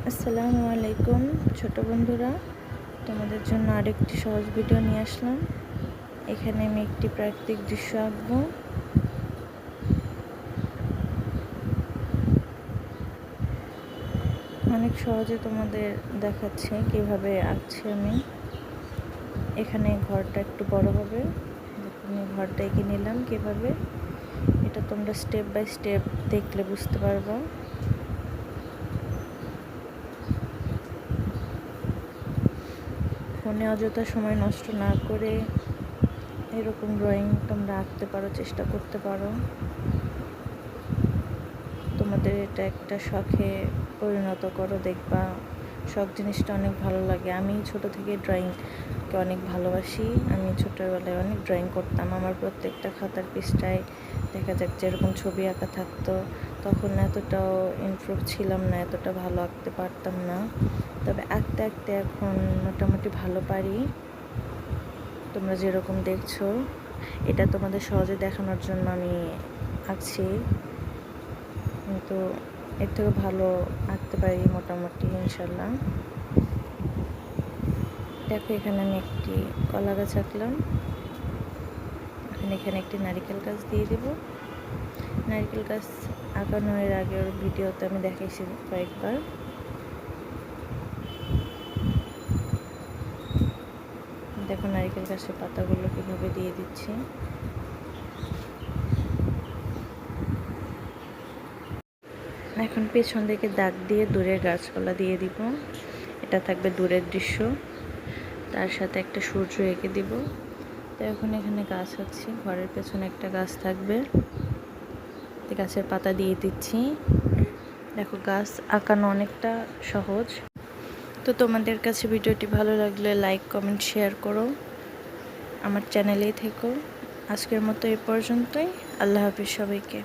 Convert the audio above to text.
আসসালামু আলাইকুম ছোট বন্ধুরা, তোমাদের জন্য আরেকটি সহজ ভিডিও নিয়ে আসলাম। এখানে আমি একটি প্রাকৃতিক দৃশ্য আঁকবো। অনেক সহজে তোমাদের দেখাচ্ছি কিভাবে আঁকছি আমি। এখানে ঘরটা একটু বড় হবে, আমি ঘরটা এঁকে নিলাম কিভাবে। এটা তোমরা স্টেপ বাই স্টেপ দেখলে বুঝতে পারবো। ফোনে অযথা সময় নষ্ট না করে এরকম ড্রয়িং তোমরা আঁকতে পারো, চেষ্টা করতে পারো। তোমাদের এটা একটা শখে পরিণত করো, দেখবা শখ জিনিসটা অনেক ভালো লাগে। আমি ছোট থেকে ড্রয়িংকে অনেক ভালোবাসি। আমি ছোটোবেলায় অনেক ড্রয়িং করতাম। আমার প্রত্যেকটা খাতার পৃষ্ঠায় দেখা যাক যেরকম ছবি আঁকা থাকতো। তখন এতটাও ইমপ্রুভ ছিলাম না, এতটা ভালো আঁকতে পারতাম না। তবে আঁকতে আঁকতে এখন মোটামুটি ভালো পারি। তোমরা যেরকম দেখছো, এটা তোমাদের সহজে দেখানোর জন্য আমি আঁকছি, কিন্তু এর থেকে ভালো আঁকতে পারি মোটামুটি ইনশাল্লাহ। দেখো, এখানে আমি একটি কলা গাছ আঁকলাম। এখানে একটি নারিকেল গাছ দিয়ে দেব। নারিকেল গাছ আঁকানোর আগের ভিডিওতে আমি দেখাইছি কয়েকবার। দেখো নারিকেল গাছের পাতাগুলো কিভাবে দিয়ে দিচ্ছি। এখন পেছন থেকে দাগ দিয়ে দূরের গাছপালা দিয়ে দিব। এটা থাকবে দূরের দৃশ্য, তার সাথে একটা সূর্য এঁকে দিব। তো এখন এখানে গাছ আঁকছি, ঘরের পেছনে একটা গাছ থাকবে, গাছের পাতা দিয়ে দিচ্ছি। দেখো, গাছ আঁকানো অনেকটা সহজ। তো তোমাদের কাছে ভিডিওটি ভালো লাগলে লাইক, কমেন্ট, শেয়ার করো। আমার চ্যানেলেই থেকো। আজকের মতো এ পর্যন্তই। আল্লাহ হাফিজ সবাইকে।